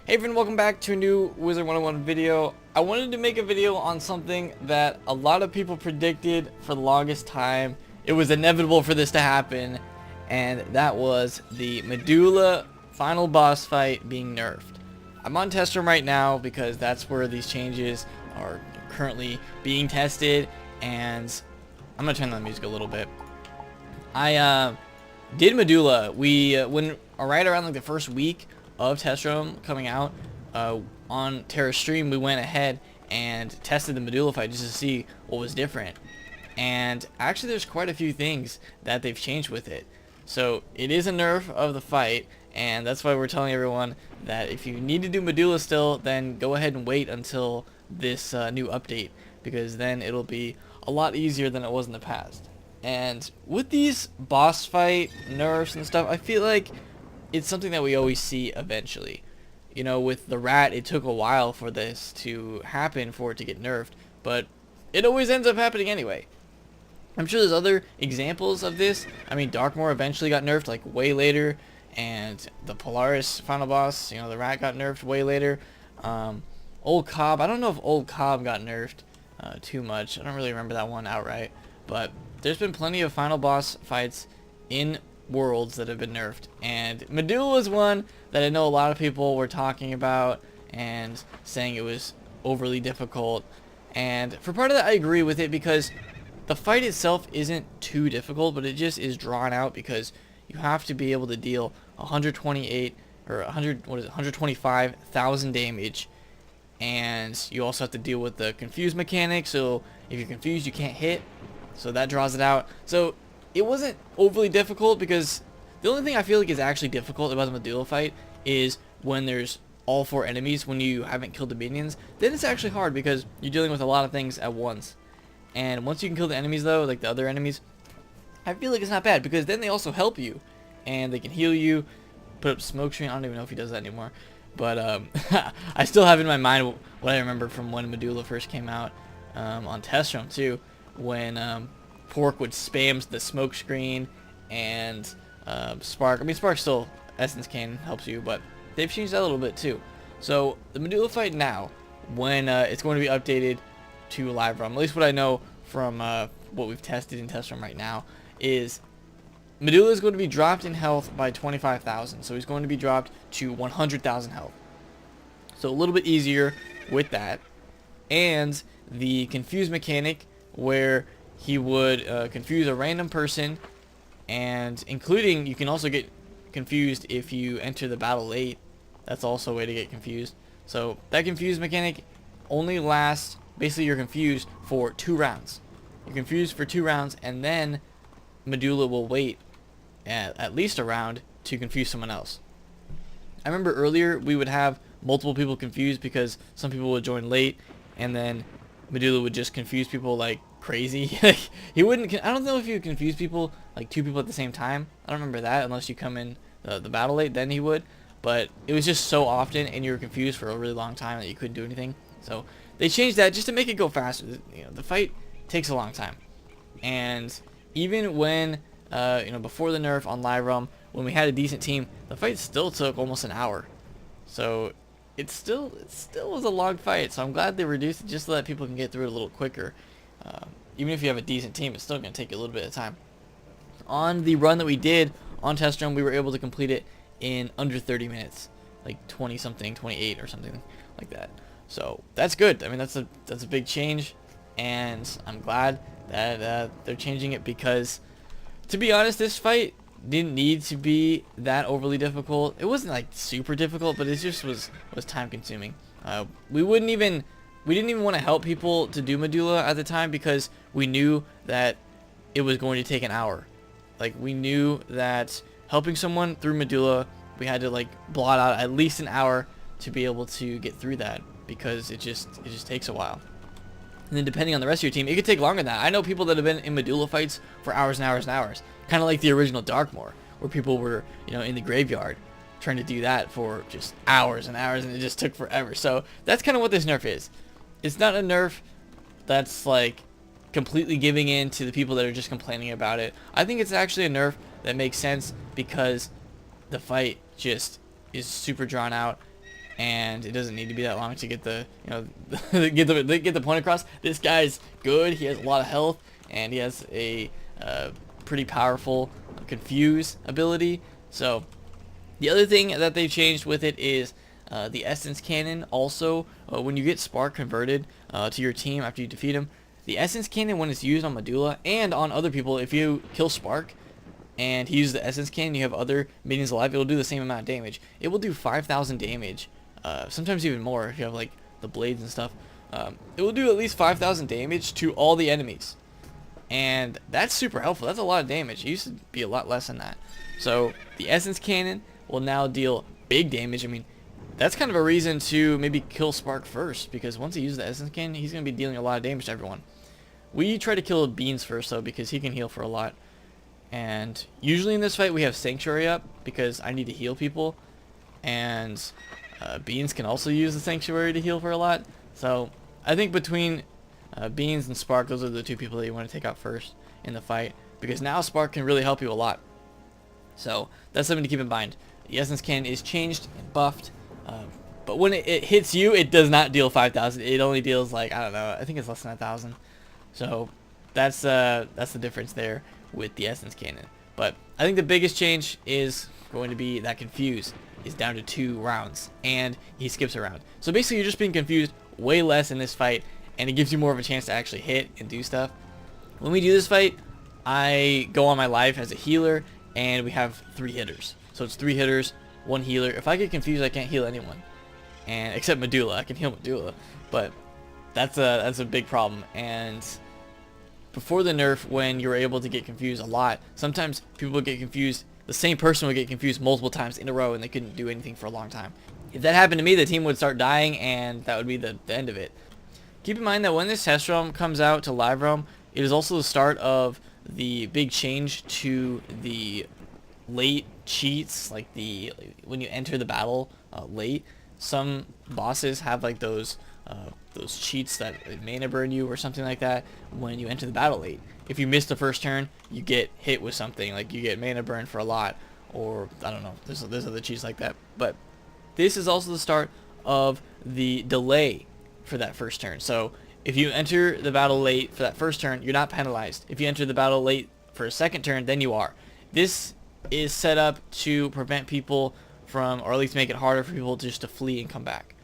Hey everyone, welcome back to a new Wizard101 video. I wanted to make a video on something that a lot of people predicted for the longest time. It was inevitable for this to happen, and that was the Medulla final boss fight being nerfed. I'm on test room right now because that's where these changes are currently being tested, and I'm gonna turn down the music a little bit. I did Medulla. When right around like the first week of test room coming out on Terra's stream, we went ahead and tested the Medulla fight just to see what was different. And actually there's quite a few things that they've changed with it. So it is a nerf of the fight, and that's why we're telling everyone that if you need to do Medulla still, then go ahead and wait until this new update, because then it'll be a lot easier than it was in the past. And with these boss fight nerfs and stuff, I feel like it's something that we always see eventually. You know, with the rat, it took a while for this to happen, for it to get nerfed, but it always ends up happening anyway. I'm sure there's other examples of this. I mean, Darkmoor eventually got nerfed like way later, and the Polaris final boss, you know, the rat got nerfed way later. Old Cobb, I don't know if Old Cobb got nerfed too much. I don't really remember that one outright, but there's been plenty of final boss fights in worlds that have been nerfed, and Medulla was one that I know a lot of people were talking about and saying it was overly difficult. And for part of that, I agree with it, because the fight itself isn't too difficult, but it just is drawn out because you have to be able to deal 128 or 125,000 damage, and you also have to deal with the confuse mechanic. So if you're confused, you can't hit, so that draws it out. So it wasn't overly difficult, because the only thing I feel like is actually difficult about the Medulla fight is when there's all 4 enemies. When you haven't killed the minions, then it's actually hard because you're dealing with a lot of things at once. And once you can kill the enemies though, like the other enemies, I feel like it's not bad, because then they also help you and they can heal you, put up smoke screen. I don't even know if he does that anymore, but I still have in my mind what I remember from when Medulla first came out on test room too, when Pork would spam the smoke screen, and Spark. I mean, Spark still Essence Cane helps you, but they've changed that a little bit too. So the Medulla fight now, when it's going to be updated to live ROM, at least what I know from what we've tested in test room right now, is Medulla is going to be dropped in health by 25,000. So he's going to be dropped to 100,000 health. So a little bit easier with that, and the confuse mechanic, where he would confuse a random person, and including, you can also get confused if you enter the battle late. That's also a way to get confused. So that confuse mechanic only lasts, basically you're confused for 2 rounds. You're confused for 2 rounds, and then Medulla will wait at least a round to confuse someone else. I remember earlier we would have multiple people confused because some people would join late, and then Medulla would just confuse people like crazy. He wouldn't. I don't know if he would confuse people like 2 people at the same time. I don't remember that, unless you come in the battle late, then he would. But it was just so often, and you were confused for a really long time, that you couldn't do anything. So they changed that just to make it go faster. You know, the fight takes a long time, and even when before the nerf on live realm, when we had a decent team, the fight still took almost an hour. So it still was a long fight. So I'm glad they reduced it just so that people can get through it a little quicker. Even if you have a decent team, it's still going to take you a little bit of time. On the run that we did on test run, we were able to complete it in under 30 minutes, like 20 something, 28 or something like that. So that's good. I mean, that's a big change, and I'm glad that they're changing it, because to be honest, this fight didn't need to be that overly difficult. It wasn't like super difficult, but it just was time consuming. We didn't even want to help people to do Medulla at the time, because we knew that it was going to take an hour. Like, we knew that helping someone through Medulla, we had to like blot out at least an hour to be able to get through that, because it just takes a while. And then depending on the rest of your team, it could take longer than that. I know people that have been in Medulla fights for hours and hours and hours, kind of like the original Darkmoor, where people were, in the graveyard trying to do that for just hours and hours, and it just took forever. So that's kind of what this nerf is. It's not a nerf that's like completely giving in to the people that are just complaining about it. I think it's actually a nerf that makes sense, because the fight just is super drawn out, and it doesn't need to be that long to get the, you know, get the point across. This guy's good. He has a lot of health, and he has a pretty powerful confuse ability. So the other thing that they've changed with it is the essence cannon. Also, when you get spark converted to your team after you defeat him, the essence cannon, when it's used on Medulla and on other people, if you kill Spark and he uses the essence cannon, you have other minions alive, it'll do the same amount of damage. It will do 5,000 damage, sometimes even more if you have like the blades and stuff. It will do at least 5,000 damage to all the enemies, and that's super helpful. That's a lot of damage. It used to be a lot less than that. So the essence cannon will now deal big damage. I mean, that's kind of a reason to maybe kill Spark first, because once he uses the essence cannon, he's going to be dealing a lot of damage to everyone. We try to kill Beans first though, because he can heal for a lot. And usually in this fight we have Sanctuary up because I need to heal people, and Beans can also use the Sanctuary to heal for a lot. So I think between Beans and Spark, those are the two people that you want to take out first in the fight, because now Spark can really help you a lot. So that's something to keep in mind. The Essence Cannon is changed and buffed, but when it hits you, it does not deal 5,000. It only deals like, I don't know, I think it's less than 1,000. So that's the difference there with the Essence Cannon. But I think the biggest change is going to be that Confuse is down to 2 rounds, and he skips a round. So basically you're just being confused way less in this fight, and it gives you more of a chance to actually hit and do stuff. When we do this fight, I go on my life as a healer, and we have 3 hitters. So it's 3 hitters, 1 healer. If I get confused, I can't heal anyone, and except Medulla. I can heal Medulla, but that's a big problem. And before the nerf, when you were able to get confused a lot, sometimes people would get confused. The same person would get confused multiple times in a row, and they couldn't do anything for a long time. If that happened to me, the team would start dying, and that would be the end of it. Keep in mind that when this test realm comes out to live realm, it is also the start of the big change to the late cheats, like when you enter the battle late. Some bosses have like those cheats that mana burn you or something like that when you enter the battle late. If you miss the first turn, you get hit with something, like you get mana burn for a lot, or I don't know, there's other cheats like that. But this is also the start of the delay for that first turn. So if you enter the battle late for that first turn, you're not penalized. If you enter the battle late for a second turn, then you are. This is set up to prevent people from, or at least make it harder for people just to flee and come back.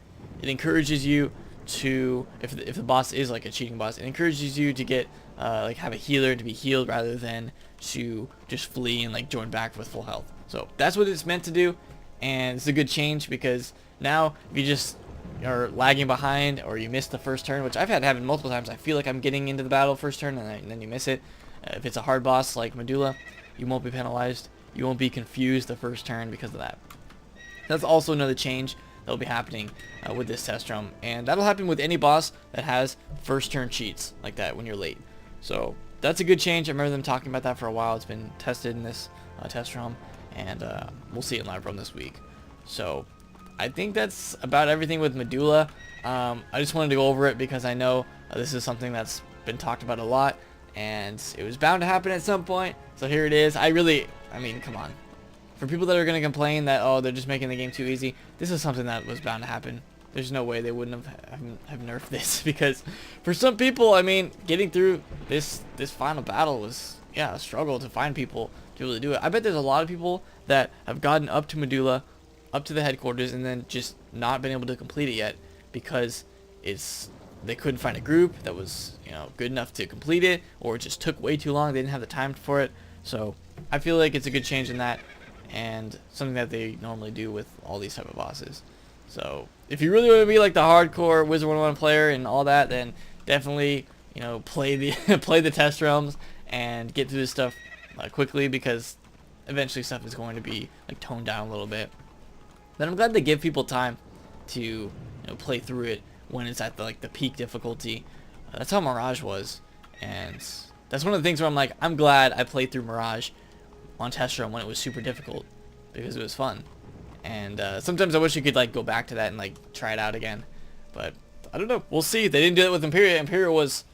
It encourages you to, if the boss is like a cheating boss, it encourages you to get like have a healer to be healed rather than to just flee and like join back with full health. So that's what it's meant to do, and it's a good change, because now if you just are lagging behind or you miss the first turn, which I've had happen multiple times, I feel like I'm getting into the battle first turn and then you miss it. If it's a hard boss like Medulla, you won't be penalized. You won't be confused the first turn because of that. That's also another change that will be happening with this test realm, and that'll happen with any boss that has first turn cheats like that when you're late. So that's a good change. I remember them talking about that for a while. It's been tested in this test realm, and we'll see it in live realm this week. So I think that's about everything with Medulla. I just wanted to go over it because I know this is something that's been talked about a lot, and it was bound to happen at some point. So here it is. I mean, come on. For people that are going to complain that, oh, they're just making the game too easy, this is something that was bound to happen. There's no way they wouldn't have nerfed this, because for some people, I mean, getting through this final battle was, yeah, a struggle to find people to be able to do it. I bet there's a lot of people that have gotten up to Medulla, up to the headquarters, and then just not been able to complete it yet because they couldn't find a group that was, you know, good enough to complete it, or it just took way too long. They didn't have the time for it. So I feel like it's a good change in that, and something that they normally do with all these type of bosses. So if you really want to be like the hardcore Wizard101 player and all that, then definitely, you know, play the test realms and get through this stuff quickly, because eventually stuff is going to be like toned down a little bit. But I'm glad they give people time to, you know, play through it when it's at the peak difficulty. That's how Mirage was, and that's one of the things where I'm like, I'm glad I played through Mirage on test realm when it was super difficult, because it was fun. And sometimes I wish you could like go back to that and like try it out again, but I don't know. We'll see. They didn't do it with Imperia. Imperia was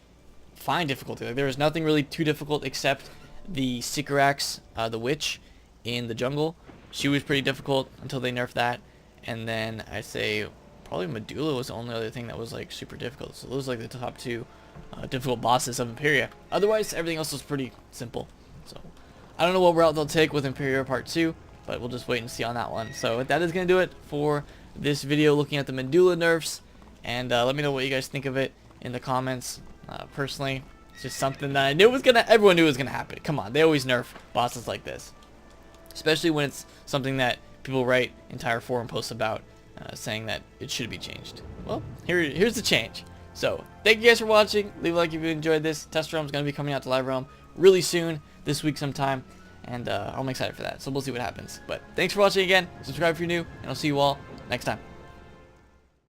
fine difficulty. Like, there was nothing really too difficult except the Sycorax, the witch in the jungle. She was pretty difficult until they nerfed that, and then I'd say probably Medulla was the only other thing that was like super difficult. So those are like the top two difficult bosses of Imperia. Otherwise, everything else was pretty simple. So I don't know what route they'll take with Imperia Part 2, but we'll just wait and see on that one. So that is going to do it for this video looking at the Medulla nerfs, and let me know what you guys think of it in the comments. Personally, it's just something that I knew was everyone knew was gonna happen. Come on, they always nerf bosses like this, especially when it's something that people write entire forum posts about, saying that it should be changed. Well, here's the change. So thank you guys for watching. Leave a like if you enjoyed this. Test Realm is gonna be coming out to Live Realm really soon, this week sometime, and I'm excited for that. So we'll see what happens. But thanks for watching again. Subscribe if you're new, and I'll see you all next time.